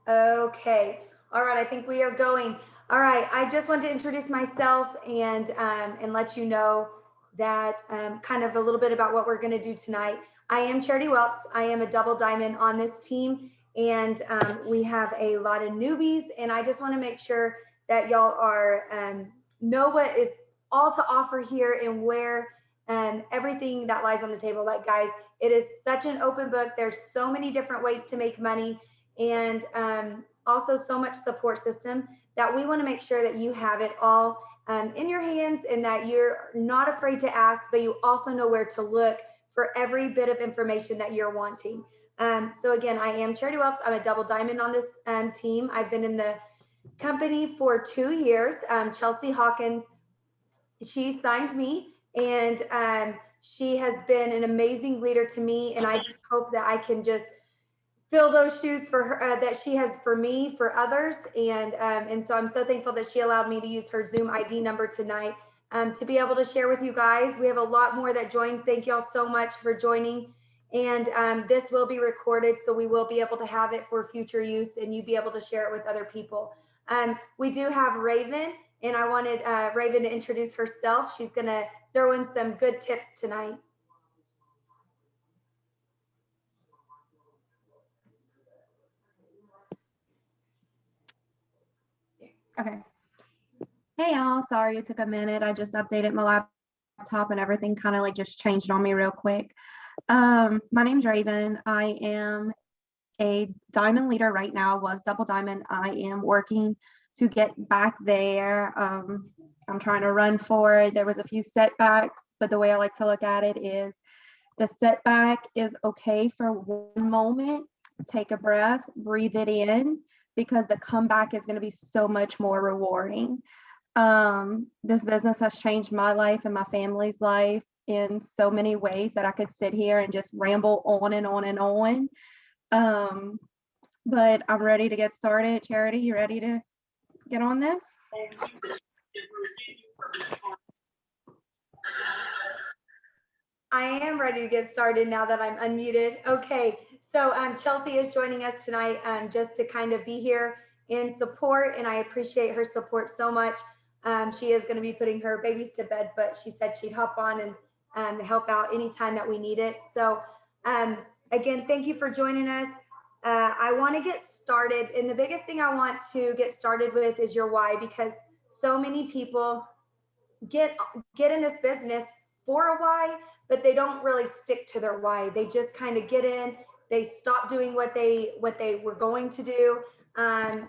Okay. All right. I think we are going. All right. I just want to introduce myself and let you know that kind of a little bit about what we're going to do tonight. I am Charity Welps. I am a double diamond on this team, and we have a lot of newbies. And I just want to make sure that y'all are know what is all to offer here and where everything that lies on the table. Like guys, it is such an open book. There's so many different ways to make money and also so much support system that we want to make sure that you have it all in your hands and that you're not afraid to ask, but you also know where to look for every bit of information that you're wanting. So again, I am Charity Welps. I'm a double diamond on this team. I've been in the company for 2 years. Chelsea Hawkins, she signed me, and she has been an amazing leader to me. And I just hope that I can just fill those shoes for her that she has for me for others, and so I'm so thankful that she allowed me to use her Zoom ID number tonight to be able to share with you guys. We have a lot more that joined. Thank y'all so much for joining, and this will be recorded, so we will be able to have it for future use, and you be able to share it with other people. We do have Raven, and I wanted Raven to introduce herself. She's gonna throw in some good tips tonight. Okay. Hey y'all, sorry it took a minute. I just updated my laptop and everything kind of like just changed on me real quick. My name's Raven. I am a diamond leader right now, was double diamond. I am working to get back there. I'm trying to run for it. There was a few setbacks, but the way I like to look at it is the setback is okay for one moment. Take a breath, breathe it in, because the comeback is going to be so much more rewarding. This business has changed my life and my family's life in so many ways that I could sit here and just ramble on and on and on. But I'm ready to get started. Charity, you ready to get on this? I am ready to get started now that I'm unmuted. Okay, so Chelsea is joining us tonight just to kind of be here and support, and I appreciate her support so much. She is going to be putting her babies to bed, but she said she'd hop on and help out anytime that we need it. So again, thank you for joining us. I want to get started, and the biggest thing I want to get started with is your why, because so many people get in this business for a why, but they don't really stick to their why. They just kind of get in, they stop doing what they were going to do,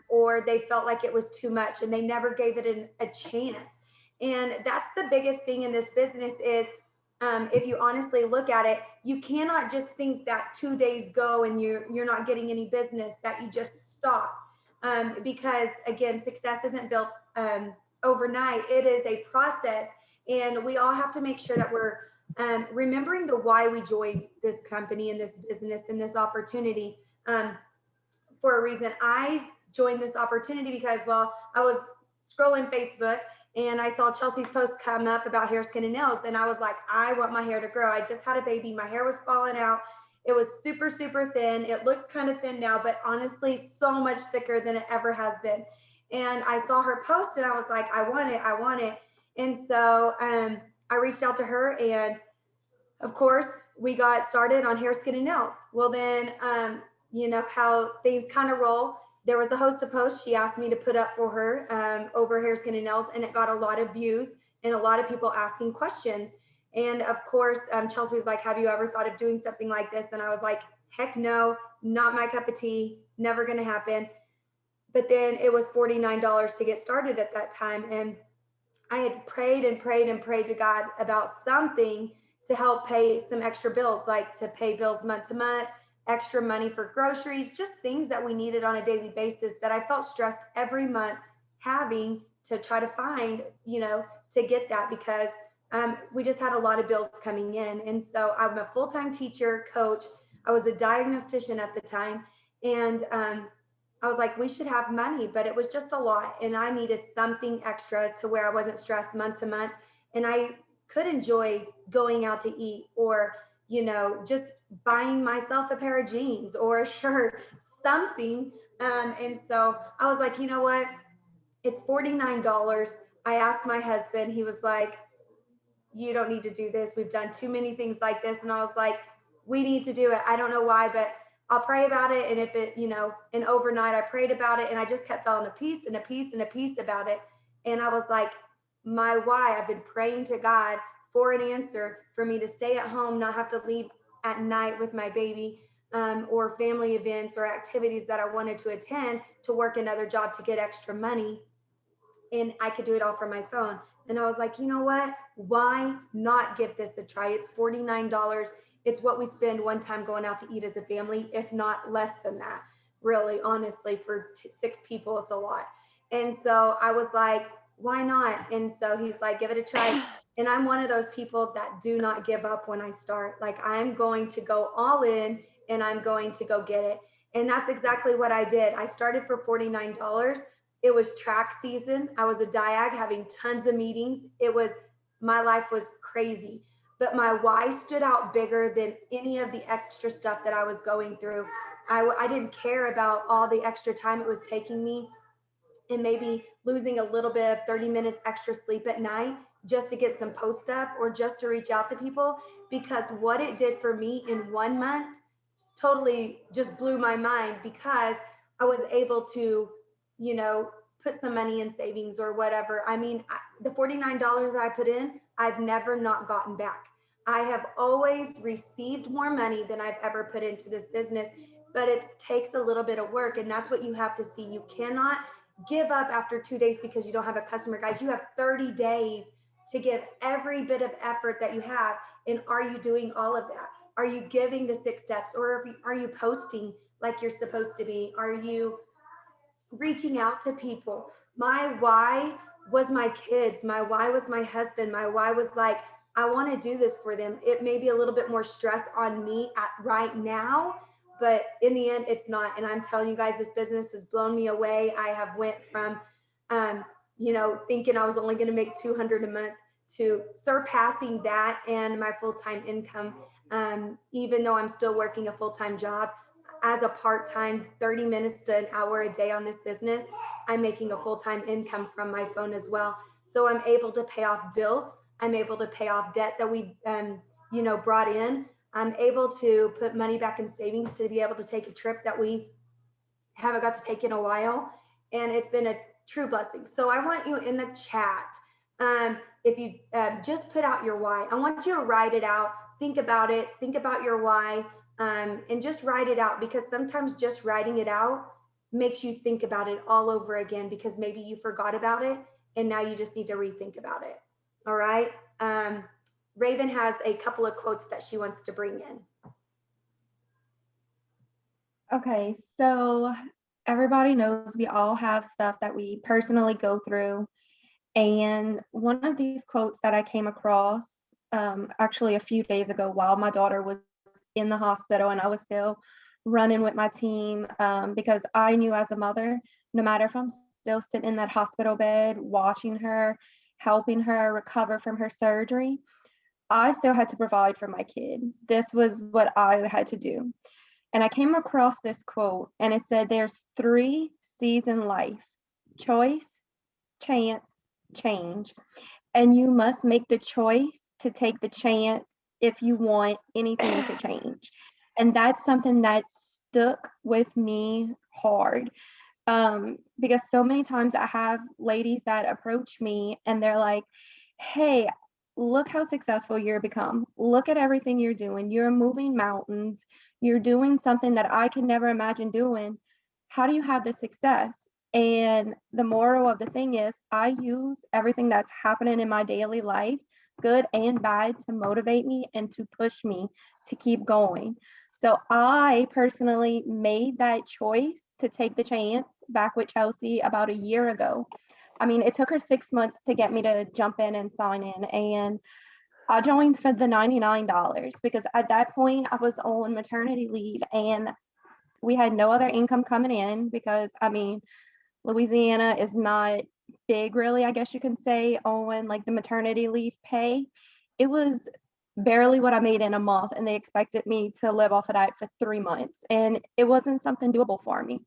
or they felt like it was too much and they never gave it a chance. And that's the biggest thing in this business is if you honestly look at it, you cannot just think that 2 days go and you're not getting any business, that you just stop. Because again, success isn't built overnight. It is a process, and we all have to make sure that we're remembering the why we joined this company and this business and this opportunity for a reason. I joined this opportunity because, well, I was scrolling Facebook and I saw Chelsea's post come up about hair, skin, and nails, and I was like, I want my hair to grow. I just had a baby. My hair was falling out. It was super, super thin. It looks kind of thin now, but honestly, so much thicker than it ever has been. And I saw her post and I was like, I want it, I want it. And so I reached out to her, and of course, we got started on hair, skin, and nails. Well, then, you know how things kind of roll. There was a host of posts she asked me to put up for her over hair, skin, and nails, and it got a lot of views and a lot of people asking questions. And of course, Chelsea was like, have you ever thought of doing something like this? And I was like, heck no, not my cup of tea, never going to happen. But then it was $49 to get started at that time. And I had prayed and prayed and prayed to God about something to help pay some extra bills, like to pay bills month to month, extra money for groceries, just things that we needed on a daily basis that I felt stressed every month having to try to find, you know, to get that, because we just had a lot of bills coming in. And so I'm a full-time teacher, coach. I was a diagnostician at the time. And I was like, we should have money, but it was just a lot. And I needed something extra to where I wasn't stressed month to month. And I could enjoy going out to eat, or, you know, just buying myself a pair of jeans or a shirt, something And so I was like, you know what? It's $49. I asked my husband, he was like, you don't need to do this. We've done too many things like this. And I was like, we need to do it. I don't know why, but I'll pray about it. And if it, and overnight I prayed about it and I just kept feeling a peace and a peace and a peace about it. And I was like, my why, I've been praying to God for an answer for me to stay at home, not have to leave at night with my baby, or family events or activities that I wanted to attend, to work another job to get extra money, and I could do it all from my phone. And I was like, you know what? Why not give this a try? It's $49. It's what we spend one time going out to eat as a family, if not less than that. Really, honestly, for 6 people, it's a lot. And so I was like, why not? And so he's like, give it a try. And I'm one of those people that do not give up when I start. Like, I'm going to go all in and I'm going to go get it. And that's exactly what I did. I started for $49. It was track season. I was a diag having tons of meetings. My life was crazy, but my why stood out bigger than any of the extra stuff that I was going through. I didn't care about all the extra time it was taking me, and maybe losing a little bit of 30 minutes extra sleep at night just to get some post up or just to reach out to people, because what it did for me in 1 month totally just blew my mind, because I was able to, you know, put some money in savings or whatever. I mean, the $49 I put in, I've never not gotten back. I have always received more money than I've ever put into this business, but it takes a little bit of work. And that's what you have to see. You cannot give up after 2 days because you don't have a customer. Guys, you have 30 days to give every bit of effort that you have. And are you doing all of that? Are you giving the 6 steps, or are you posting like you're supposed to be? Are you reaching out to people? My why was my kids. My why was my husband. My why was like, I want to do this for them. It may be a little bit more stress on me right now, but in the end, it's not. And I'm telling you guys, this business has blown me away. I have went from, thinking I was only going to make 200 a month to surpassing that and my full-time income. Even though I'm still working a full-time job, as a part-time 30 minutes to an hour a day on this business, I'm making a full-time income from my phone as well. So I'm able to pay off bills. I'm able to pay off debt that we, brought in. I'm able to put money back in savings to be able to take a trip that we haven't got to take in a while. And it's been a true blessing. So I want you in the chat, if you just put out your why, I want you to write it out. Think about it. Think about your why, and just write it out, because sometimes just writing it out makes you think about it all over again, because maybe you forgot about it and now you just need to rethink about it. All right. Raven has a couple of quotes that she wants to bring in. Okay, so everybody knows we all have stuff that we personally go through. And one of these quotes that I came across actually a few days ago while my daughter was in the hospital and I was still running with my team, because I knew as a mother, no matter if I'm still sitting in that hospital bed, watching her, helping her recover from her surgery, I still had to provide for my kid. This was what I had to do. And I came across this quote and it said, there's 3 C's in life: choice, chance, change. And you must make the choice to take the chance if you want anything to change. And that's something that stuck with me hard, because so many times I have ladies that approach me and they're like, hey, look how successful you're become. Look at everything you're doing. You're moving mountains. You're doing something that I can never imagine doing. How do you have this success? And the moral of the thing is, I use everything that's happening in my daily life, good and bad, to motivate me and to push me to keep going. So I personally made that choice to take the chance back with Chelsea about a year ago. I mean, it took her 6 months to get me to jump in and sign in. And I joined for the $99 because at that point I was on maternity leave and we had no other income coming in because, I mean, Louisiana is not big, really, I guess you can say, on like the maternity leave pay. It was barely what I made in a month, and they expected me to live off of that for 3 months. And it wasn't something doable for me.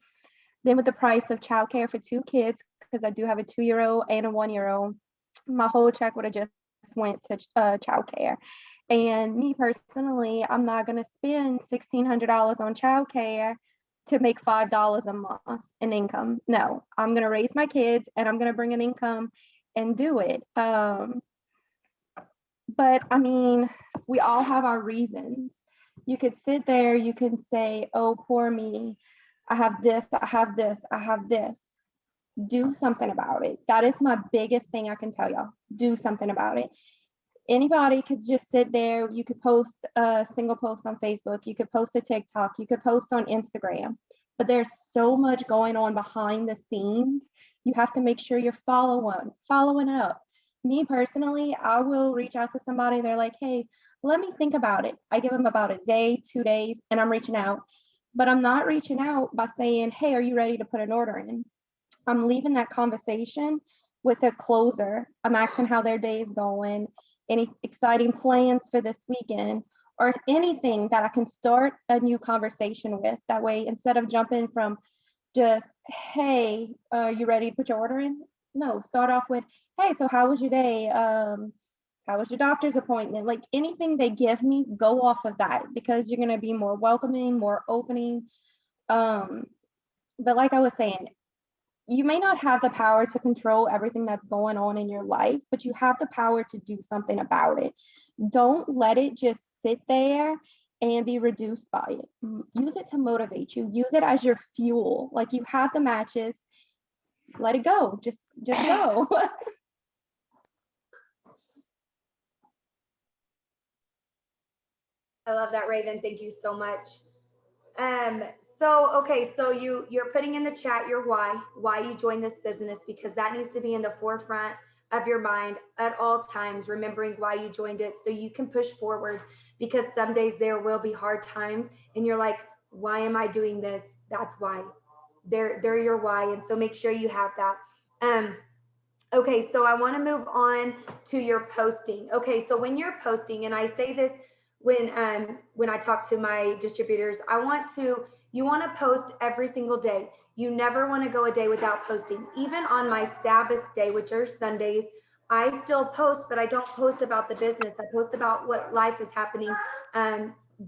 Then with the price of childcare for 2 kids, because I do have a 2-year-old and a 1-year-old, my whole check would have just went to childcare. And me personally, I'm not going to spend $1,600 on childcare to make $5 a month in income. No, I'm going to raise my kids and I'm going to bring an income and do it. But I mean, we all have our reasons. You could sit there, you can say, oh, poor me. I have this, I have this, I have this. Do something about it. That is my biggest thing I can tell y'all. Do something about it. Anybody could just sit there. You could post a single post on Facebook. You could post a TikTok. You could post on Instagram. But there's so much going on behind the scenes. You have to make sure you're following up. Me personally, I will reach out to somebody. They're like, hey, let me think about it. I give them about a day, 2 days, and I'm reaching out. But I'm not reaching out by saying, hey, are you ready to put an order in? I'm leaving that conversation with a closer. I'm asking how their day is going, any exciting plans for this weekend, or anything that I can start a new conversation with. That way, instead of jumping from just, hey, are you ready to put your order in? No, start off with, hey, so how was your day? How was your doctor's appointment? Like anything they give me, go off of that, because you're going to be more welcoming, more opening. But like I was saying, you may not have the power to control everything that's going on in your life, but you have the power to do something about it. Don't let it just sit there and be reduced by it. Use it to motivate you. Use it as your fuel. Like you have the matches, let it go. Just go. I love that, Raven. Thank you so much. Okay, so you're putting in the chat your why you joined this business, because that needs to be in the forefront of your mind at all times, remembering why you joined it so you can push forward, because some days there will be hard times and you're like, why am I doing this? That's why. They're your why. And so make sure you have that. Okay, so I want to move on to your posting. Okay, so when you're posting, and I say this when I talk to my distributors, you want to post every single day. You never want to go a day without posting. Even on my Sabbath day, which are Sundays, I still post, but I don't post about the business. I post about what life is happening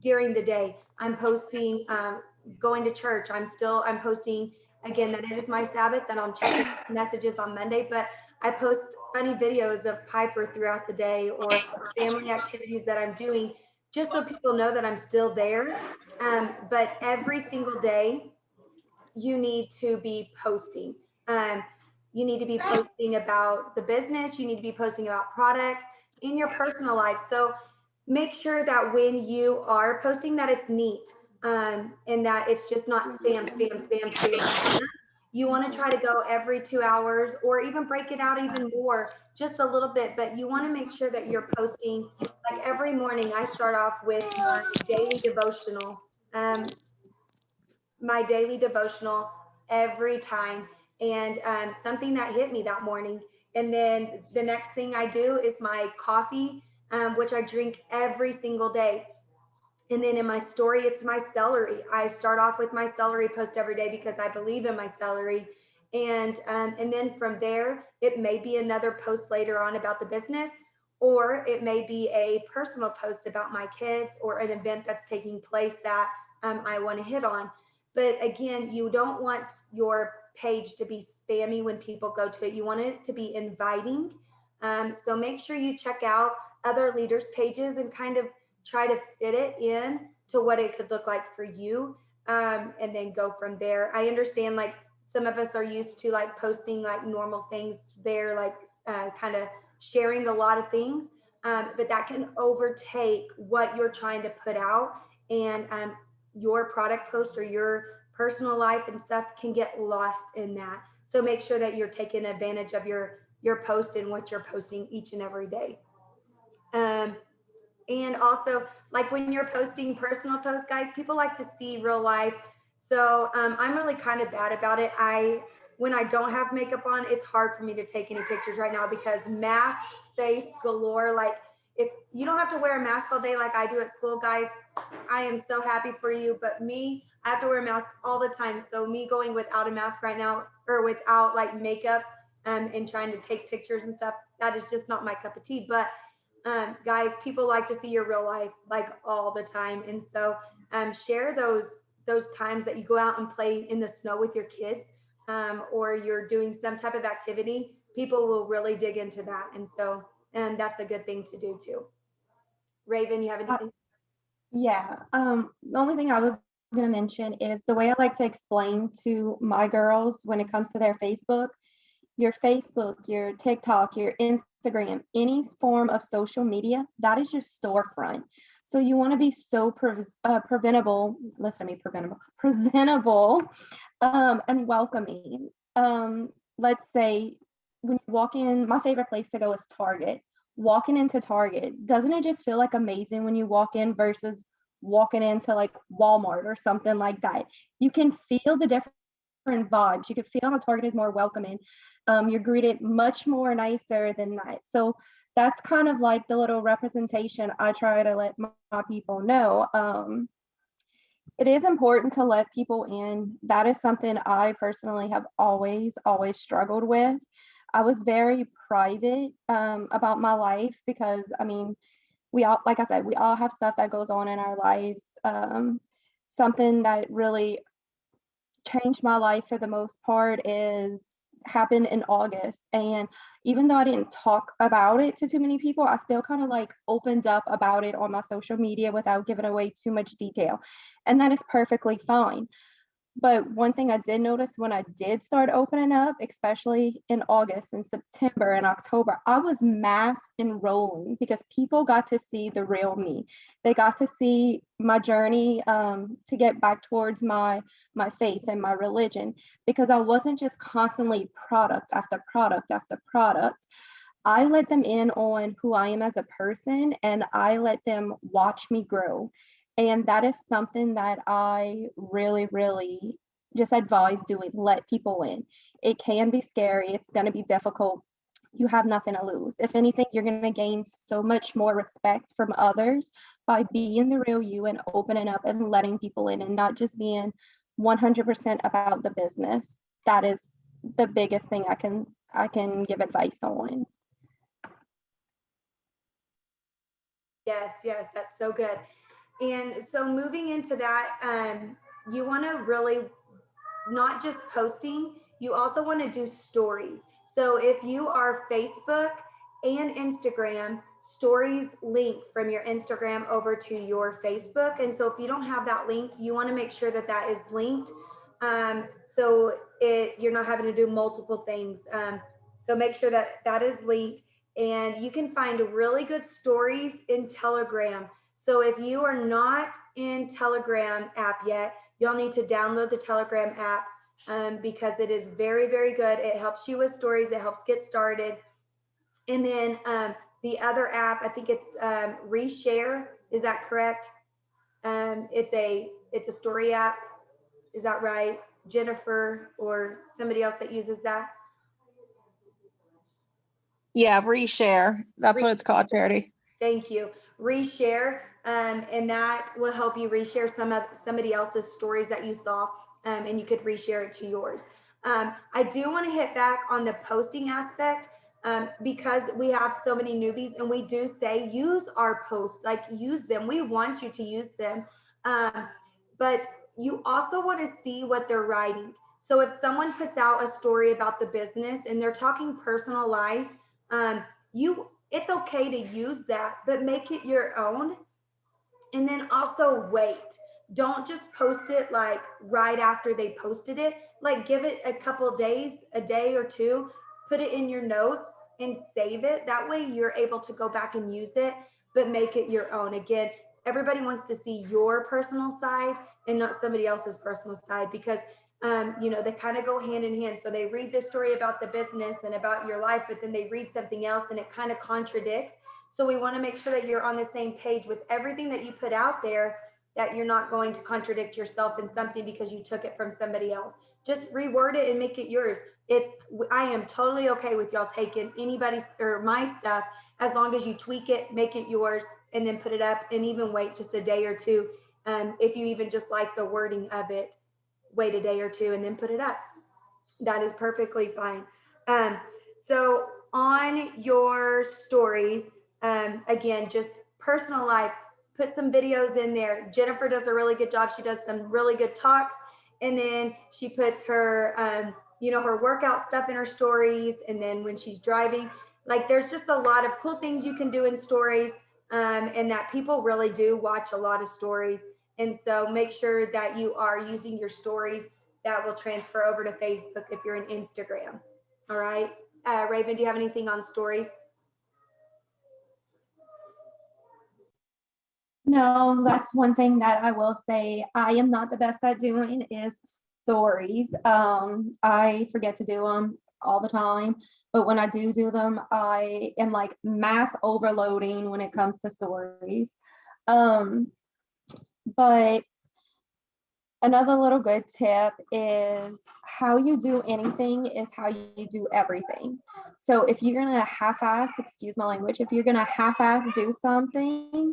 during the day. I'm posting going to church. I'm posting again that it is my Sabbath, and I'm checking messages on Monday, but I post funny videos of Piper throughout the day, or family activities that I'm doing, just so people know that I'm still there. But every single day, you need to be posting. You need to be posting about the business. You need to be posting about products in your personal life. So make sure that when you are posting, that it's neat, and that it's just not spam, spam, spam, spam, spam. You want to try to go every 2 hours, or even break it out even more, just a little bit. But you want to make sure that you're posting. Like every morning, I start off with my daily devotional. My daily devotional every time, and something that hit me that morning. And then the next thing I do is my coffee, which I drink every single day. And then in my story, it's my celery. I start off with my celery post every day because I believe in my celery. And then from there, it may be another post later on about the business, or it may be a personal post about my kids, or an event that's taking place that I want to hit on. But again, you don't want your page to be spammy when people go to it. You want it to be inviting. So make sure you check out other leaders' pages and kind of try to fit it in to what it could look like for you, and then go from there. I understand, like, some of us are used to like posting like normal things there, like kind of sharing a lot of things, but that can overtake what you're trying to put out. And your product post or your personal life and stuff can get lost in that. So make sure that you're taking advantage of your post and what you're posting each and every day. And also, like when you're posting personal posts, guys, people like to see real life. So I'm really kind of bad about it. When I don't have makeup on, it's hard for me to take any pictures right now, because mask face galore. Like, if you don't have to wear a mask all day like I do at school, guys, I am so happy for you. But me, I have to wear a mask all the time. So me going without a mask right now, or without like makeup, and trying to take pictures and stuff, that is just not my cup of tea. But guys, people like to see your real life like all the time. And so share those times that you go out and play in the snow with your kids, or you're doing some type of activity. People will really dig into that. And so that's a good thing to do too. Raven, you have Uh, anything? yeah. The only thing I was going to mention is the way I like to explain to my girls when it comes to their Facebook, your TikTok, your Instagram, any form of social media, that is your storefront. So you want to be so preventable, listen to me, presentable, and welcoming. Let's say when you walk in, my favorite place to go is Target. Walking into Target, doesn't it just feel like amazing when you walk in versus walking into like Walmart or something like that? You can feel the different vibes. You can feel how Target is more welcoming. You're greeted much more nicer than that. So that's kind of like the little representation I try to let my people know. It is important to let people in. That is something I personally have always struggled with. I was very private about my life because, I mean, we all, like I said, we all have stuff that goes on in our lives. Something that really changed my life for the most part is happened in August. And even though I didn't talk about it to too many people, I still kind of like opened up about it on my social media without giving away too much detail. And that is perfectly fine. But one thing I did notice when I did start opening up, especially in August and September and October, I was mass enrolling because people got to see the real me. They got to see my journey to get back towards my faith and my religion, because I wasn't just constantly product after product after product. I let them in on who I am as a person, and I let them watch me grow. And that is something that I really just advise doing. Let people in. It can be scary, it's going to be difficult. You have nothing to lose. If anything, you're going to gain so much more respect from others by being the real you and opening up and letting people in, and not just being 100% about the business. That is the biggest thing I can give advice on. Yes, yes, that's so good. And so moving into that, you want to really not just posting, you also want to do stories. So if you are Facebook and Instagram, stories link from your Instagram over to your Facebook. And so if you don't have that linked, you want to make sure that that is linked. So you're not having to do multiple things. So make sure that that is linked. And you can find really good stories in Telegram. So if you are not in Telegram app yet, you'll need to download the Telegram app, because it is very good. It helps you with stories. It helps get started. And then the other app, I think it's Reshare. Is that correct? It's a story app. Is that right, Jennifer, or somebody else that uses that? Yeah, reshare. That's what it's called, Charity. Thank you. Reshare, and that will help you reshare somebody else's stories that you saw, and you could reshare it to yours. I do want to hit back on the posting aspect, because we have so many newbies, and we do say use our posts, like use them. We want you to use them, but you also want to see what they're writing. So if someone puts out a story about the business and they're talking personal life, you it's okay to use that, but make it your own. And then also wait. Don't just post it like right after they posted it. Like give it a couple days, a day or two, put it in your notes and save it. That way you're able to go back and use it, but make it your own. Again, everybody wants to see your personal side and not somebody else's personal side, because they kind of go hand in hand. So they read the story about the business and about your life, but then they read something else and it kind of contradicts. So we want to make sure that you're on the same page with everything that you put out there, that you're not going to contradict yourself in something because you took it from somebody else. Just reword it and make it yours. I am totally okay with y'all taking anybody's or my stuff, as long as you tweak it, make it yours, and then put it up, and even wait just a day or two. If you even just like the wording of it, wait a day or two and then put it up. That is perfectly fine. So on your stories, again, just personal life, put some videos in there. Jennifer does a really good job. She does some really good talks, and then she puts her, her workout stuff in her stories. And then when she's driving, like there's just a lot of cool things you can do in stories, and that people really do watch a lot of stories. And so make sure that you are using your stories that will transfer over to Facebook if you're in Instagram. All right. Raven, do you have anything on stories? No, that's one thing that I will say I am not the best at doing is stories. I forget to do them all the time, but when I do them, I am like mass overloading when it comes to stories. But another little good tip is how you do anything is how you do everything. So if you're gonna half-ass, excuse my language, if you're gonna half-ass do something,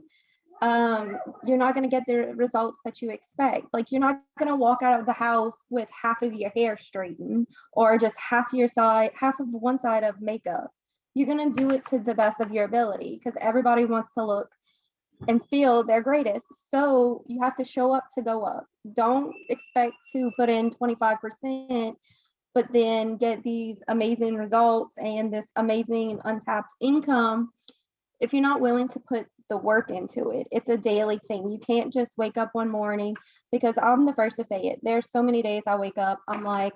you're not going to get the results that you expect. Like you're not going to walk out of the house with half of your hair straightened or just half of one side of makeup. You're going to do it to the best of your ability because everybody wants to look and feel their greatest. So you have to show up to go up. Don't expect to put in 25%, but then get these amazing results and this amazing untapped income if you're not willing to put the work into it. It's a daily thing. You can't just wake up one morning, because I'm the first to say it. There's so many days I wake up, I'm like,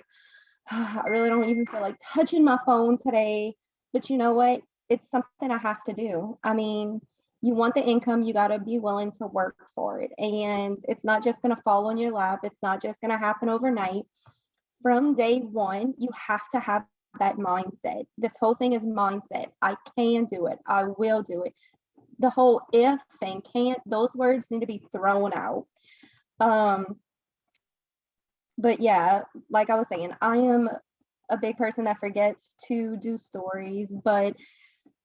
I really don't even feel like touching my phone today. But you know what? It's something I have to do. I mean, you want the income, you got to be willing to work for it. And it's not just going to fall on your lap. It's not just going to happen overnight. From day one, you have to have that mindset. This whole thing is mindset. I can do it. I will do it. The whole if and can't, those words need to be thrown out. But yeah, like I was saying, I am a big person that forgets to do stories, but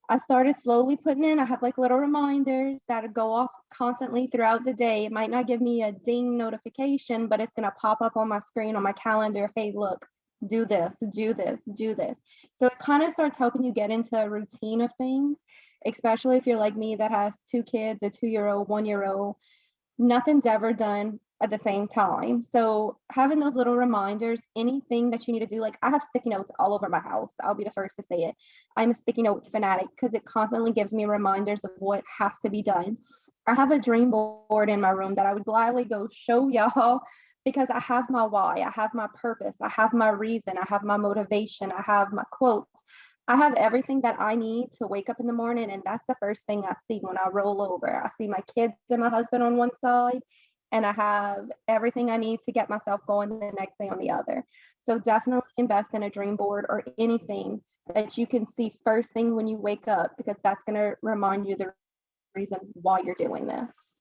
I started slowly putting in, I have like little reminders that go off constantly throughout the day. It might not give me a ding notification, but it's going to pop up on my screen, on my calendar. Hey, look, do this, do this, do this. So it kind of starts helping you get into a routine of things, especially if you're like me that has 2 kids, a 2-year-old, 1-year-old. Nothing's ever done at the same time. So having those little reminders, anything that you need to do, like I have sticky notes all over my house. I'll be the first to say it. I'm a sticky note fanatic because it constantly gives me reminders of what has to be done. I have a dream board in my room that I would gladly go show y'all, because I have my why, I have my purpose, I have my reason, I have my motivation, I have my quotes. I have everything that I need to wake up in the morning, and that's the first thing I see when I roll over. I see my kids and my husband on one side, and I have everything I need to get myself going the next day on the other. So definitely invest in a dream board or anything that you can see first thing when you wake up, because that's going to remind you the reason why you're doing this.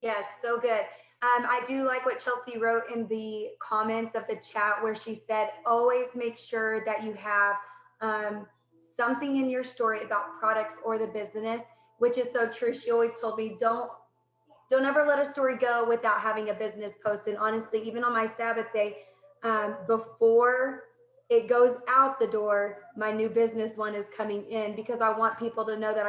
Yes, so good. I do like what Chelsea wrote in the comments of the chat, where she said, always make sure that you have something in your story about products or the business, which is so true. She always told me, don't ever let a story go without having a business post. And honestly, even on my Sabbath day, before it goes out the door, my new business one is coming in, because I want people to know that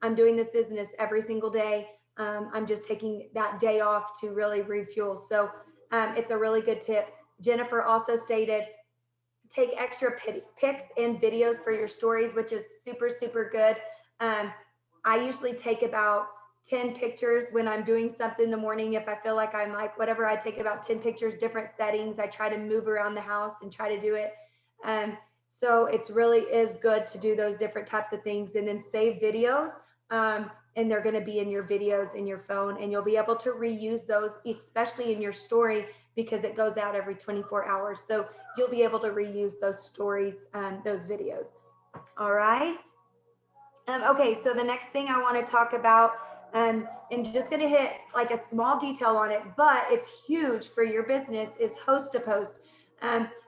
I'm doing this business every single day. I'm just taking that day off to really refuel. So it's a really good tip. Jennifer also stated, take extra pics and videos for your stories, which is super, super good. I usually take about 10 pictures when I'm doing something in the morning. If I feel like I'm like, whatever, I take about 10 pictures, different settings. I try to move around the house and try to do it. So it's really is good to do those different types of things, and then save videos. And they're going to be in your videos in your phone, and you'll be able to reuse those, especially in your story, because it goes out every 24 hours. So you'll be able to reuse those stories, those videos. All right. Okay, so the next thing I want to talk about, and just going to hit like a small detail on it, but it's huge for your business, is host to post.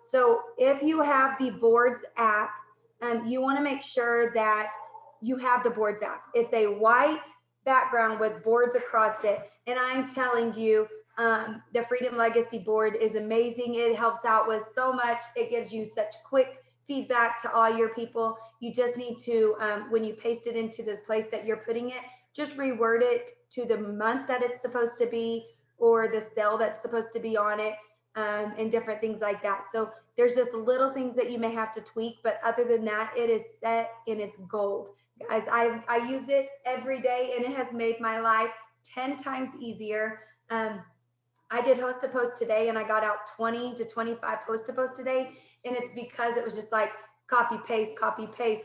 So if you have the Boards app, you want to make sure that you have the boards app. It's a white background with boards across it. And I'm telling you, the Freedom Legacy board is amazing. It helps out with so much. It gives you such quick feedback to all your people. You just need to, when you paste it into the place that you're putting it, just reword it to the month that it's supposed to be, or the cell that's supposed to be on it, and different things like that. So there's just little things that you may have to tweak, but other than that, it is set in its gold. Guys, I use it every day, and it has made my life 10 times easier. I did host a post today, and I got out 20 to 25 host a post today, and it's because it was just like copy paste,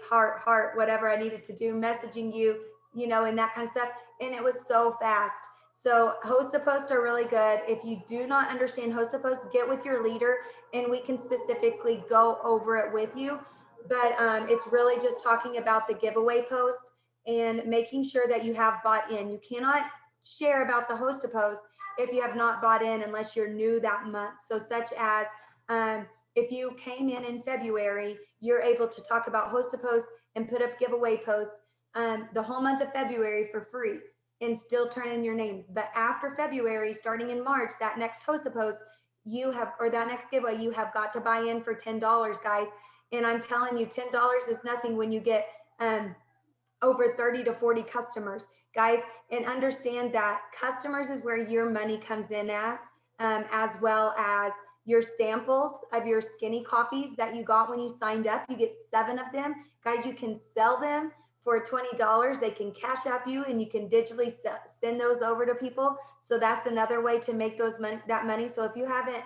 heart, whatever I needed to do, messaging you, you know, and that kind of stuff. And it was so fast. So host a post are really good. If you do not understand host a post, get with your leader and we can specifically go over it with you. But it's really just talking about the giveaway post and making sure that you have bought in. You cannot share about the host a post if you have not bought in unless you're new that month. So such as if you came in February, you're able to talk about host a post and put up giveaway posts the whole month of February for free and still turn in your names. But after February, starting in March, that next host a post you have, or that next giveaway, you have got to buy in for $10, guys. And I'm telling you, $10 is nothing when you get over 30 to 40 customers, guys. And understand that customers is where your money comes in at, as well as your samples of your skinny coffees that you got when you signed up. You get 7 of them, guys. You can sell them for $20. They can cash app you, and you can digitally send those over to people. So that's another way to make that money. So if you haven't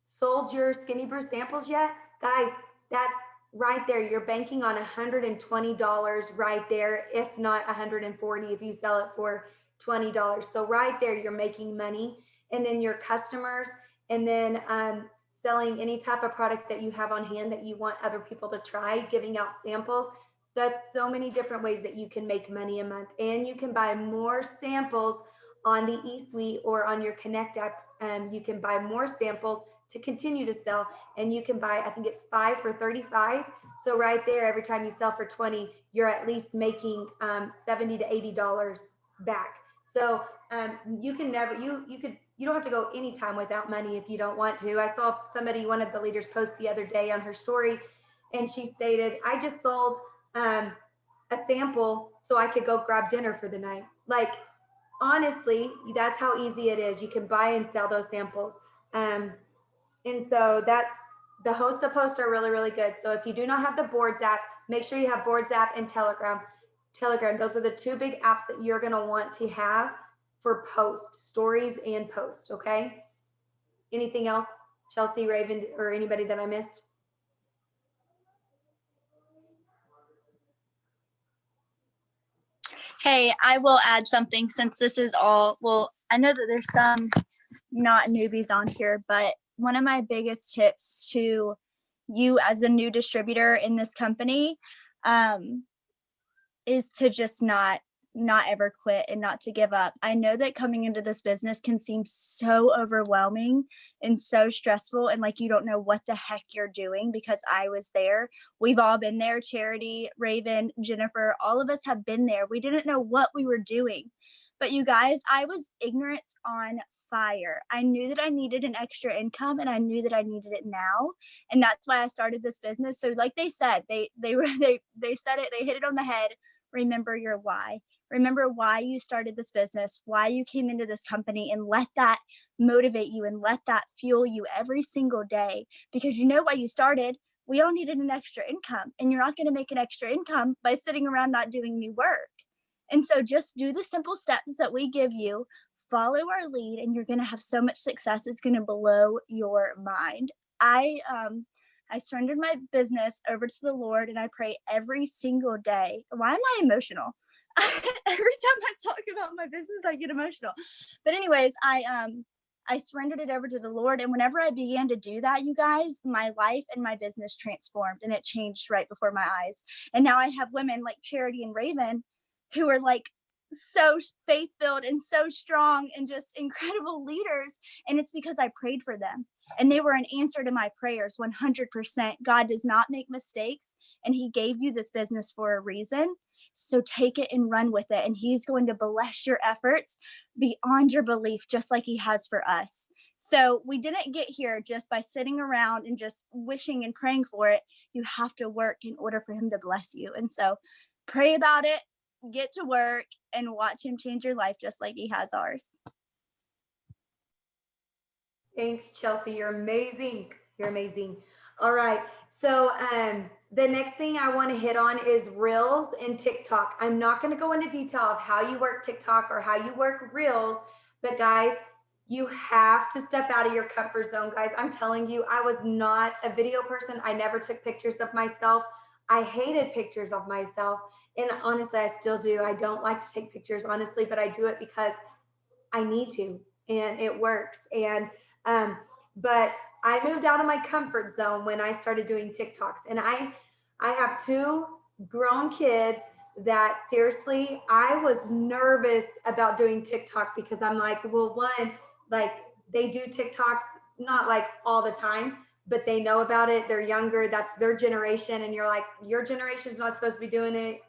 sold your Skinny Brew samples yet, guys, that's right there. You're banking on $120 right there, if not $140 if you sell it for $20. So right there, you're making money. And then your customers, and then selling any type of product that you have on hand that you want other people to try, giving out samples. That's so many different ways that you can make money a month. And you can buy more samples on the eSuite or on your Connect app. You can buy more samples to continue to sell, and you can buy, I think it's 5 for $35. So right there, every time you sell for 20, you're at least making $70 to $80 back. So you can never, you don't have to go anytime without money if you don't want to. I saw somebody, one of the leaders, post the other day on her story, and she stated, I just sold a sample so I could go grab dinner for the night. Like, honestly, that's how easy it is. You can buy and sell those samples. And so that's, the host a post are really, really good. So if you do not have the boards app, make sure you have boards app and Telegram. Those are the 2 big apps that you're going to want to have for post, stories and post. Okay. Anything else, Chelsea, Raven, or anybody that I missed? Hey, I will add something since this is all, well, I know that there's some not newbies on here, but one of my biggest tips to you as a new distributor in this company is to just not ever quit and not to give up. I know that coming into this business can seem so overwhelming and so stressful, and like you don't know what the heck you're doing, because I was there. We've all been there. Charity, Raven, Jennifer, all of us have been there. We didn't know what we were doing. But you guys, I was ignorance on fire. I knew that I needed an extra income, and I knew that I needed it now. And that's why I started this business. So like they said, they said it, they hit it on the head. Remember your why. Remember why you started this business, why you came into this company, and let that motivate you and let that fuel you every single day, because you know why you started. We all needed an extra income, and you're not going to make an extra income by sitting around not doing new work. And so just do the simple steps that we give you, follow our lead, and you're going to have so much success. It's going to blow your mind. I surrendered my business over to the Lord, and I pray every single day. Why am I emotional? Every time I talk about my business, I get emotional. But anyways, I surrendered it over to the Lord. And whenever I began to do that, you guys, my life and my business transformed, and it changed right before my eyes. And now I have women like Charity and Raven who are like so faith-filled and so strong and just incredible leaders. And it's because I prayed for them, and they were an answer to my prayers 100%. God does not make mistakes, and he gave you this business for a reason. So take it and run with it. And he's going to bless your efforts beyond your belief, just like he has for us. So we didn't get here just by sitting around and just wishing and praying for it. You have to work in order for him to bless you. And so pray about it, get to work, and watch him change your life just like he has ours. Thanks, Chelsea. You're amazing. You're amazing. All right. So the next thing I want to hit on is Reels and TikTok. I'm not going to go into detail of how you work TikTok or how you work Reels, but guys, you have to step out of your comfort zone, guys. I'm telling you, I was not a video person. I never took pictures of myself. I hated pictures of myself. And honestly, I still do. I don't like to take pictures, honestly, but I do it because I need to, and it works. And but I moved out of my comfort zone when I started doing TikToks. And I have two grown kids that seriously, I was nervous about doing TikTok because I'm like, well, one, like they do TikToks, not like all the time, but they know about it. They're younger. That's their generation. And you're like, your generation's not supposed to be doing it.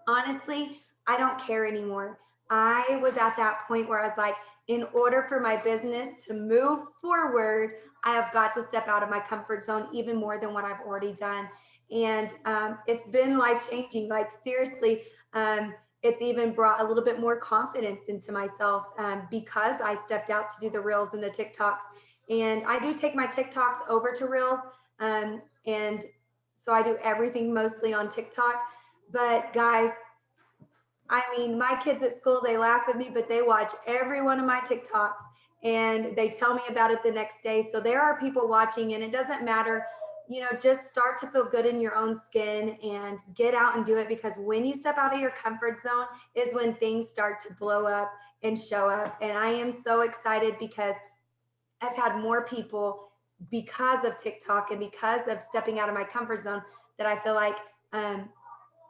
Honestly, I don't care anymore. I was at that point where I was like, in order for my business to move forward, I have got to step out of my comfort zone even more than what I've already done. And it's been life changing. Like seriously, it's even brought a little bit more confidence into myself because I stepped out to do the Reels and the TikToks. And I do take my TikToks over to Reels. And so I do everything mostly on TikTok. But guys, I mean, my kids at school, they laugh at me, but they watch every one of my TikToks and they tell me about it the next day. So there are people watching, and it doesn't matter, you know, just start to feel good in your own skin and get out and do it, because when you step out of your comfort zone is when things start to blow up and show up. And I am so excited because I've had more people, because of TikTok and because of stepping out of my comfort zone, that I feel like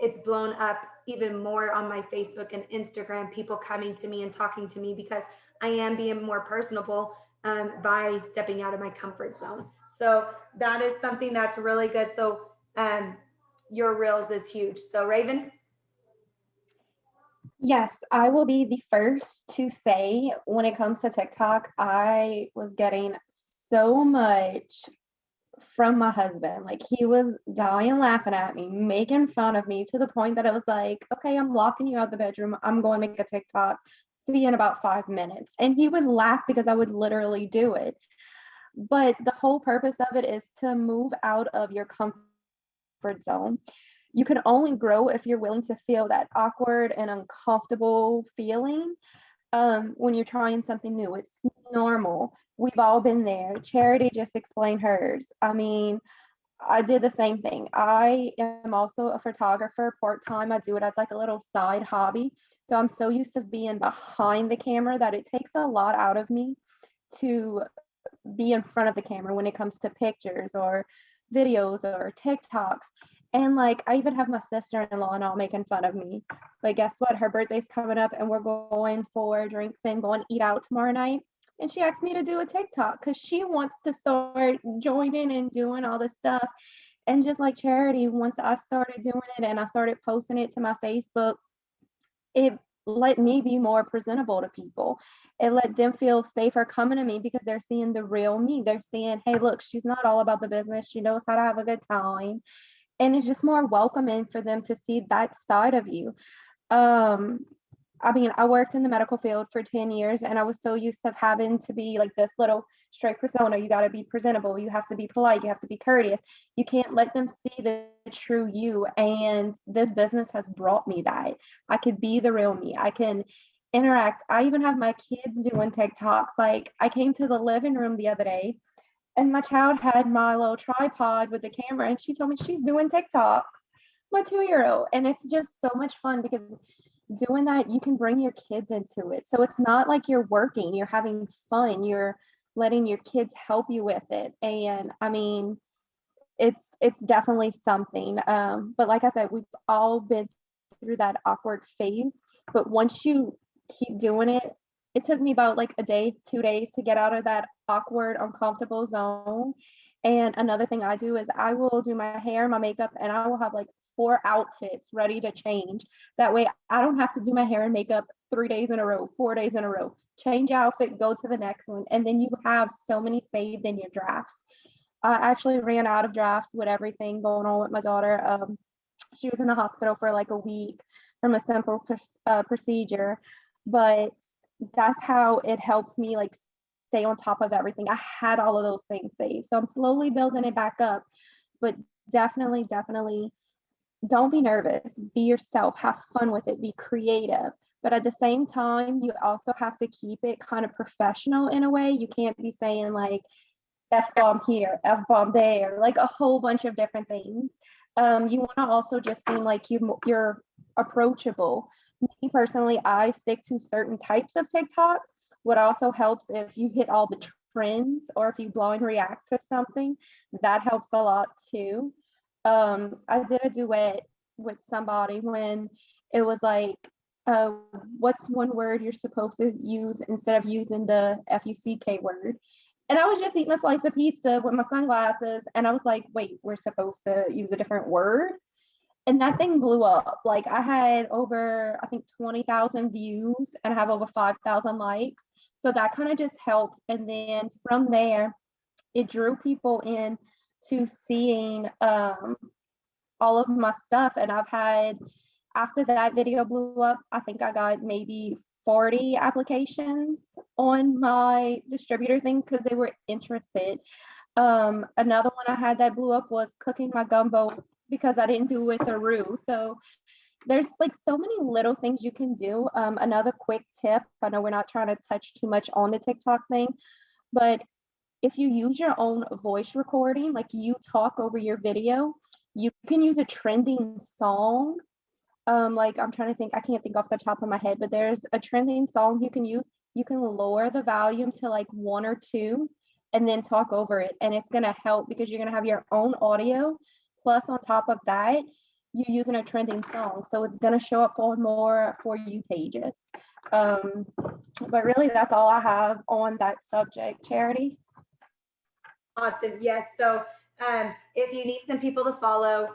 it's blown up even more on my Facebook and Instagram, people coming to me and talking to me because I am being more personable by stepping out of my comfort zone. So that is something that's really good. So your Reels is huge. So Raven? Yes, I will be the first to say when it comes to TikTok, I was getting so much from my husband. Like he was dying laughing at me, making fun of me to the point that it was like, okay, I'm locking you out the bedroom. I'm going to make a TikTok. See you in about 5 minutes. And he would laugh because I would literally do it. But the whole purpose of it is to move out of your comfort zone. You can only grow if you're willing to feel that awkward and uncomfortable feeling when you're trying something new. It's normal. We've all been there. Charity just explained hers. I mean, I did the same thing. I am also a photographer part-time. I do it as like a little side hobby. So I'm so used to being behind the camera that it takes a lot out of me to be in front of the camera when it comes to pictures or videos or TikToks. And like, I even have my sister-in-law and all making fun of me. But guess what? Her birthday's coming up and we're going for drinks and going to eat out tomorrow night. And she asked me to do a TikTok because she wants to start joining and doing all this stuff. And just like Charity, once I started doing it and I started posting it to my Facebook, it let me be more presentable to people. It let them feel safer coming to me because they're seeing the real me. They're seeing, hey, look, she's not all about the business. She knows how to have a good time. And it's just more welcoming for them to see that side of you. I mean, I worked in the medical field for 10 years and I was so used to having to be like this little straight persona. You got to be presentable. You have to be polite. You have to be courteous. You can't let them see the true you. And this business has brought me that. I could be the real me. I can interact. I even have my kids doing TikToks. Like I came to the living room the other day and my child had my little tripod with the camera and she told me she's doing TikToks, my 2-year-old. And it's just so much fun because doing that, you can bring your kids into it. So it's not like you're working, you're having fun, you're letting your kids help you with it. And I mean, it's definitely something. But like I said, we've all been through that awkward phase. But once you keep doing it, it took me about like a day, 2 days to get out of that awkward, uncomfortable zone. And another thing I do is I will do my hair, my makeup, and I will have like 4 outfits ready to change. That way I don't have to do my hair and makeup 3 days in a row, 4 days in a row. Change outfit, go to the next one. And then you have so many saved in your drafts. I actually ran out of drafts with everything going on with my daughter. She was in the hospital for like a week from a simple procedure, but that's how it helps me like stay on top of everything. I had all of those things saved, so I'm slowly building it back up. But definitely, definitely don't be nervous. Be yourself, have fun with it, be creative. But at the same time, you also have to keep it kind of professional in a way. You can't be saying like F bomb here, F bomb there, like a whole bunch of different things. You want to also just seem like you're approachable. Me personally, I stick to certain types of TikTok. What also helps if you hit all the trends or if you blow and react to something, that helps a lot too. I did a duet with somebody when it was like, what's one word you're supposed to use instead of using the FUCK word? And I was just eating a slice of pizza with my sunglasses, and I was like, wait, we're supposed to use a different word? And that thing blew up. Like I had over, I think 20,000 views and I have over 5,000 likes. So that kind of just helped. And then from there, it drew people in to seeing all of my stuff. And I've had, after that video blew up, I think I got maybe 40 applications on my distributor thing because they were interested. Another one I had that blew up was cooking my gumbo because I didn't do it with a roux. So there's like so many little things you can do. Another quick tip, I know we're not trying to touch too much on the TikTok thing, but if you use your own voice recording, like you talk over your video, you can use a trending song. Like I'm trying to think, I can't think off the top of my head, but there's a trending song you can use. You can lower the volume to like 1 or 2 and then talk over it. And it's going to help because you're going to have your own audio. Plus on top of that, you're using a trending song. So it's going to show up on more For You pages. But really that's all I have on that subject. Charity. Awesome. Yes. So if you need some people to follow,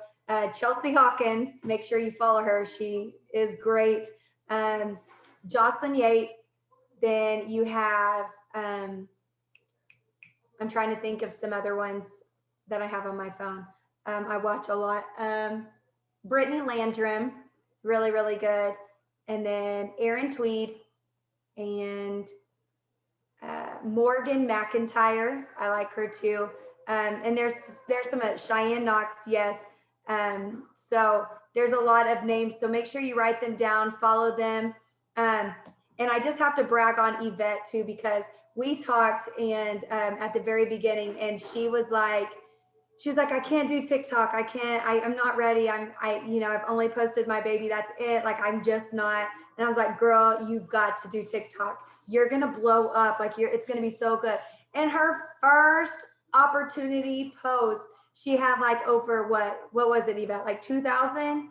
Chelsea Hawkins, make sure you follow her. She is great. Jocelyn Yates. Then you have, I'm trying to think of some other ones that I have on my phone. I watch a lot. Brittany Landrum, really, really good. And then Erin Tweed and Morgan McIntyre. I like her too. And there's some Cheyenne Knox, yes. So there's a lot of names. So make sure you write them down, follow them. And I just have to brag on Yvette too, because we talked and at the very beginning, and she was like, I can't do TikTok. I'm not ready. I've only posted my baby. That's it. Like, I'm just not. And I was like, girl, you've got to do TikTok. You're going to blow up. Like it's going to be so good. And her first opportunity post, she had like over what was it, Yvette? Like 2,000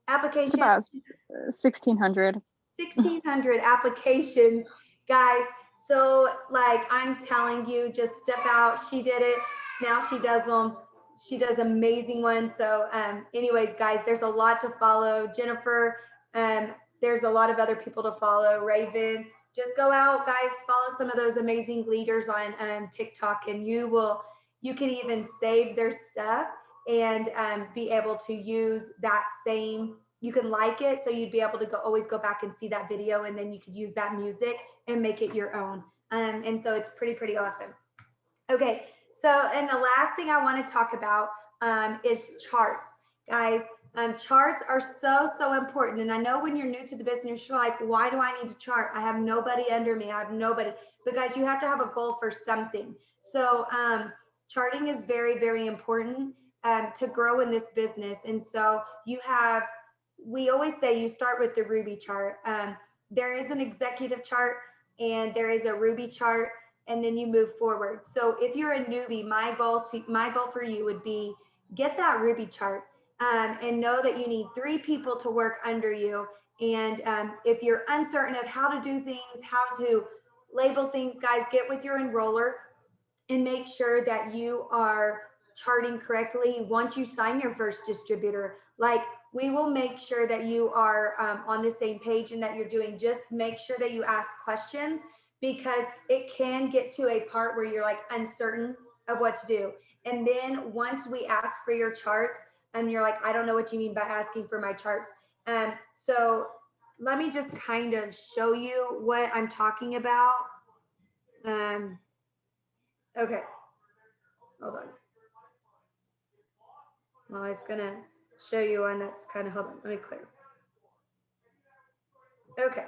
applications? About 1,600. 1,600 applications, guys. So like, I'm telling you, just step out. She did it. Now she does them. She does amazing ones. So anyways, guys, there's a lot to follow. Jennifer, there's a lot of other people to follow. Raven, just go out, guys, follow some of those amazing leaders on TikTok, and you can even save their stuff and be able to use that same, you can like it. So you'd be able to always go back and see that video, and then you could use that music and make it your own. And so it's pretty awesome. Okay. So, and the last thing I want to talk about is charts, guys. Charts are so important. And I know when you're new to the business, you're like, why do I need to chart? I have nobody under me. I have nobody. But guys, you have to have a goal for something. So charting is very important to grow in this business. And so we always say you start with the Ruby chart. There is an executive chart and there is a Ruby chart, and then you move forward. So if you're a newbie, my goal for you would be get that Ruby chart and know that you need 3 people to work under you. And if you're uncertain of how to do things, how to label things, guys, get with your enroller and make sure that you are charting correctly once you sign your first distributor. Like, we will make sure that you are on the same page and that you're doing, just make sure that you ask questions, because it can get to a part where you're like uncertain of what to do. And then once we ask for your charts and you're like, I don't know what you mean by asking for my charts. So let me just kind of show you what I'm talking about. Okay, hold on. Well, it's gonna show you one that's kind of, hold on, let me clear. Okay.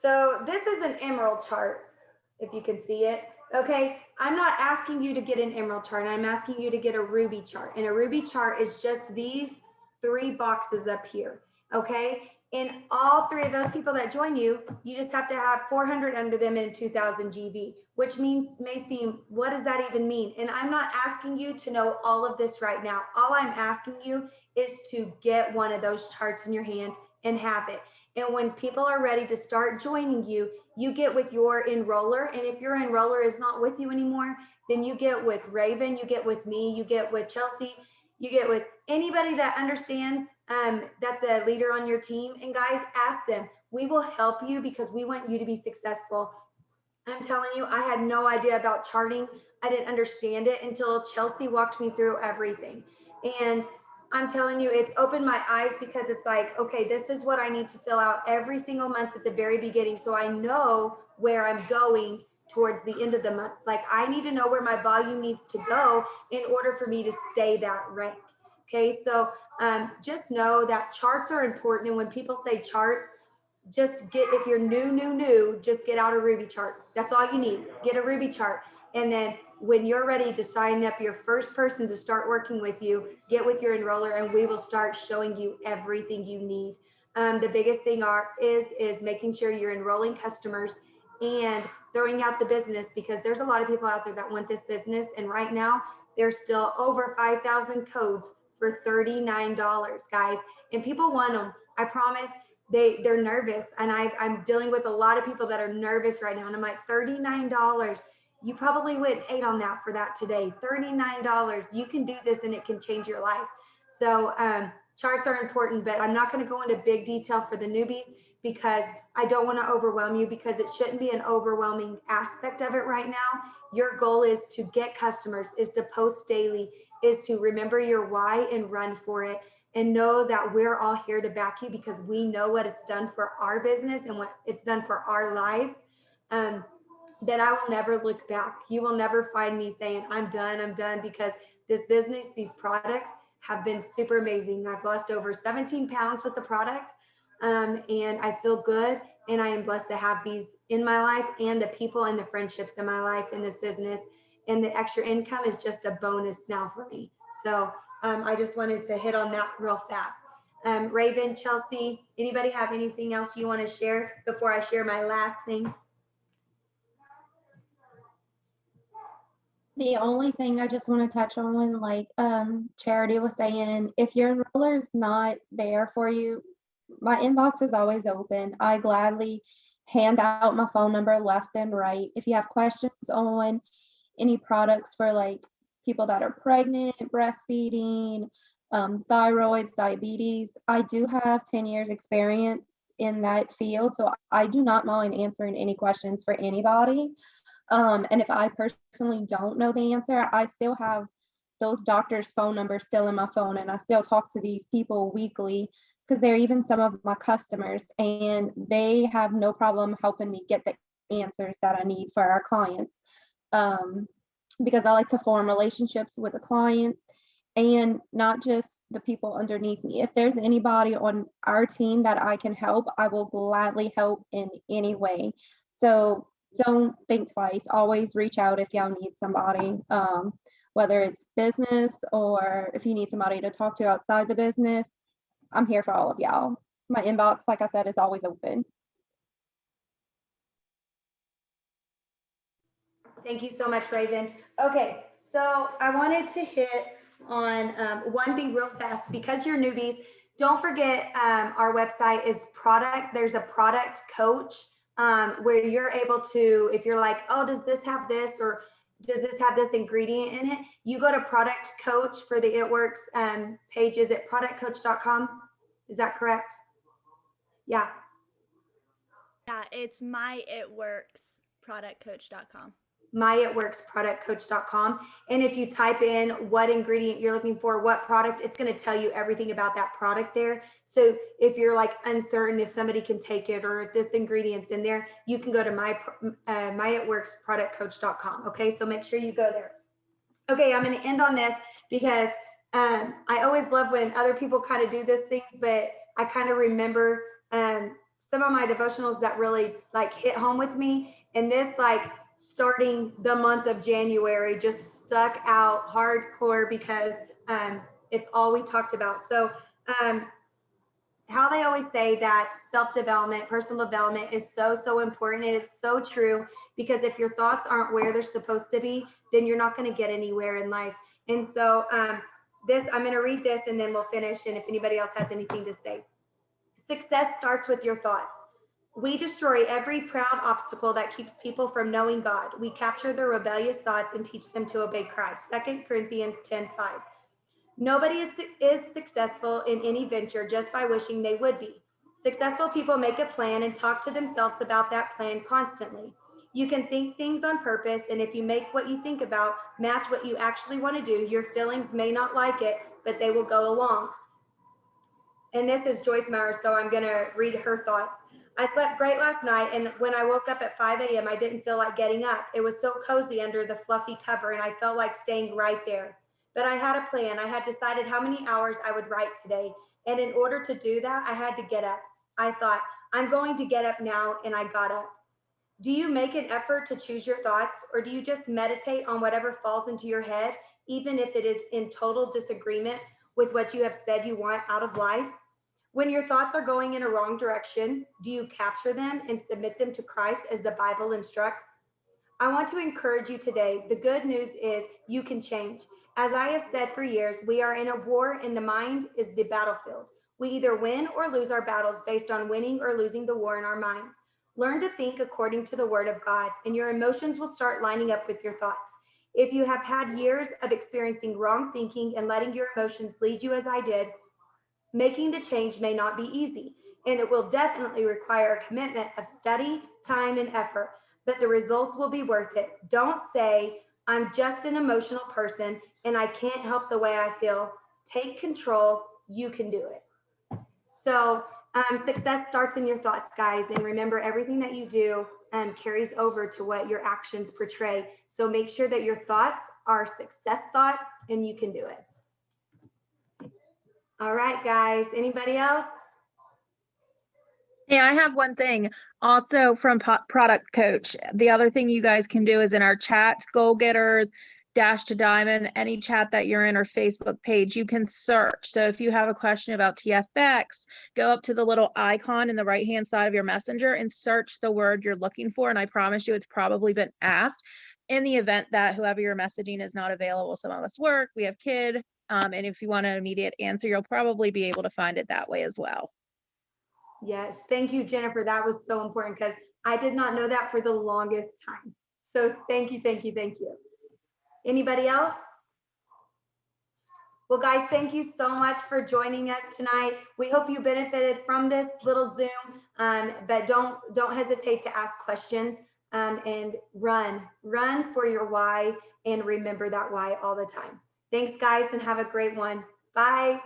So this is an emerald chart, if you can see it. Okay, I'm not asking you to get an emerald chart. I'm asking you to get a ruby chart. And a ruby chart is just these 3 boxes up here. Okay, and all 3 of those people that join you, you just have to have 400 under them in 2000 GV, which means, may seem, what does that even mean? And I'm not asking you to know all of this right now. All I'm asking you is to get one of those charts in your hand and have it. And when people are ready to start joining you, you get with your enroller. And if your enroller is not with you anymore, then you get with Raven, you get with me, you get with Chelsea, you get with anybody that understands, that's a leader on your team. And guys, ask them. We will help you because we want you to be successful. I'm telling you, I had no idea about charting. I didn't understand it until Chelsea walked me through everything. And I'm telling you, it's opened my eyes, because it's like, okay, this is what I need to fill out every single month at the very beginning, so I know where I'm going towards the end of the month. Like, I need to know where my volume needs to go in order for me to stay that rank. Okay, so just know that charts are important. And when people say charts, just get, if you're new, just get out a Ruby chart. That's all you need. Get a Ruby chart. And then when you're ready to sign up your first person to start working with you, get with your enroller and we will start showing you everything you need. The biggest thing is making sure you're enrolling customers and throwing out the business, because there's a lot of people out there that want this business. And right now there's still over 5,000 codes for $39, guys. And people want them. I promise. They're nervous, and I'm dealing with a lot of people that are nervous right now, and I'm like, $39, you probably wouldn't ate on that for that today. $39, you can do this and it can change your life. So charts are important, but I'm not going to go into big detail for the newbies because I don't want to overwhelm you, because it shouldn't be an overwhelming aspect of it right now. Your goal is to get customers, is to post daily, is to remember your why and run for it. And know that we're all here to back you, because we know what it's done for our business and what it's done for our lives. That I will never look back. You will never find me saying, I'm done, because this business, these products have been super amazing. I've lost over 17 pounds with the products, and I feel good. And I am blessed to have these in my life, and the people and the friendships in my life in this business. And the extra income is just a bonus now for me. So I just wanted to hit on that real fast. Raven, Chelsea, anybody have anything else you want to share before I share my last thing? The only thing I just want to touch on, like Charity was saying, if your enroller is not there for you, my inbox is always open. I gladly hand out my phone number left and right. If you have questions on any products for like people that are pregnant, breastfeeding, thyroids, diabetes, I do have 10 years experience in that field. So I do not mind answering any questions for anybody. And if I personally don't know the answer, I still have those doctors' phone numbers still in my phone, and I still talk to these people weekly, because they're even some of my customers, and they have no problem helping me get the answers that I need for our clients. Because I like to form relationships with the clients and not just the people underneath me. If there's anybody on our team that I can help, I will gladly help in any way. So don't think twice. Always reach out if y'all need somebody, whether it's business or if you need somebody to talk to outside the business. I'm here for all of y'all. My inbox, like I said, is always open. Thank you so much, Raven. Okay, so I wanted to hit on one thing real fast, because you're newbies. Don't forget our website is product. There's a product coach where you're able to, if you're like, oh, does this have this? Or does this have this ingredient in it? You go to product coach for the It Works page. Is it productcoach.com? Is that correct? Yeah. Yeah, it's myitworksproductcoach.com. myitworksproductcoach.com. And if you type in what ingredient you're looking for, what product, it's going to tell you everything about that product there. So if you're like uncertain if somebody can take it or if this ingredient's in there, you can go to myitworksproductcoach.com. Okay, so make sure you go there. Okay, I'm going to end on this because I always love when other people kind of do these things, but I kind of remember some of my devotionals that really like hit home with me. And this, like, starting the month of January just stuck out hardcore because it's all we talked about. So how they always say that self-development, personal development is so important. And it's so true, because if your thoughts aren't where they're supposed to be, then you're not going to get anywhere in life. And so I'm going to read this and then we'll finish. And if anybody else has anything to say. Success starts with your thoughts. We destroy every proud obstacle that keeps people from knowing God. We capture their rebellious thoughts and teach them to obey Christ. 2 Corinthians 10:5. Nobody is successful in any venture just by wishing they would be. Successful people make a plan and talk to themselves about that plan constantly. You can think things on purpose, and if you make what you think about match what you actually want to do, your feelings may not like it, but they will go along. And this is Joyce Meyer, so I'm going to read her thoughts. I slept great last night, and when I woke up at 5 a.m., I didn't feel like getting up. It was so cozy under the fluffy cover, and I felt like staying right there. But I had a plan. I had decided how many hours I would write today, and in order to do that, I had to get up. I thought, I'm going to get up now, and I got up. Do you make an effort to choose your thoughts, or do you just meditate on whatever falls into your head, even if it is in total disagreement with what you have said you want out of life? When your thoughts are going in a wrong direction, do you capture them and submit them to Christ as the Bible instructs? I want to encourage you today. The good news is you can change. As I have said for years, we are in a war and the mind is the battlefield. We either win or lose our battles based on winning or losing the war in our minds. Learn to think according to the word of God, and your emotions will start lining up with your thoughts. If you have had years of experiencing wrong thinking and letting your emotions lead you as I did, making the change may not be easy, and it will definitely require a commitment of study, time, and effort, but the results will be worth it. Don't say, I'm just an emotional person and I can't help the way I feel. Take control. You can do it. So success starts in your thoughts, guys, and remember, everything that you do carries over to what your actions portray. So make sure that your thoughts are success thoughts and you can do it. All right, guys. Anybody else? Yeah, I have one thing also from Product Coach. The other thing you guys can do is in our chats, Goal Getters, Dash to Diamond, any chat that you're in, or Facebook page, you can search. So if you have a question about TFX, go up to the little icon in the right-hand side of your messenger and search the word you're looking for. And I promise you, it's probably been asked. In the event that whoever you're messaging is not available, some of us work, we have kid, and if you want an immediate answer, you'll probably be able to find it that way as well. Yes. Thank you, Jennifer. That was so important because I did not know that for the longest time. So thank you, thank you, thank you. Anybody else? Well, guys, thank you so much for joining us tonight. We hope you benefited from this little Zoom, but don't hesitate to ask questions and run for your why, and remember that why all the time. Thanks, guys, and have a great one. Bye.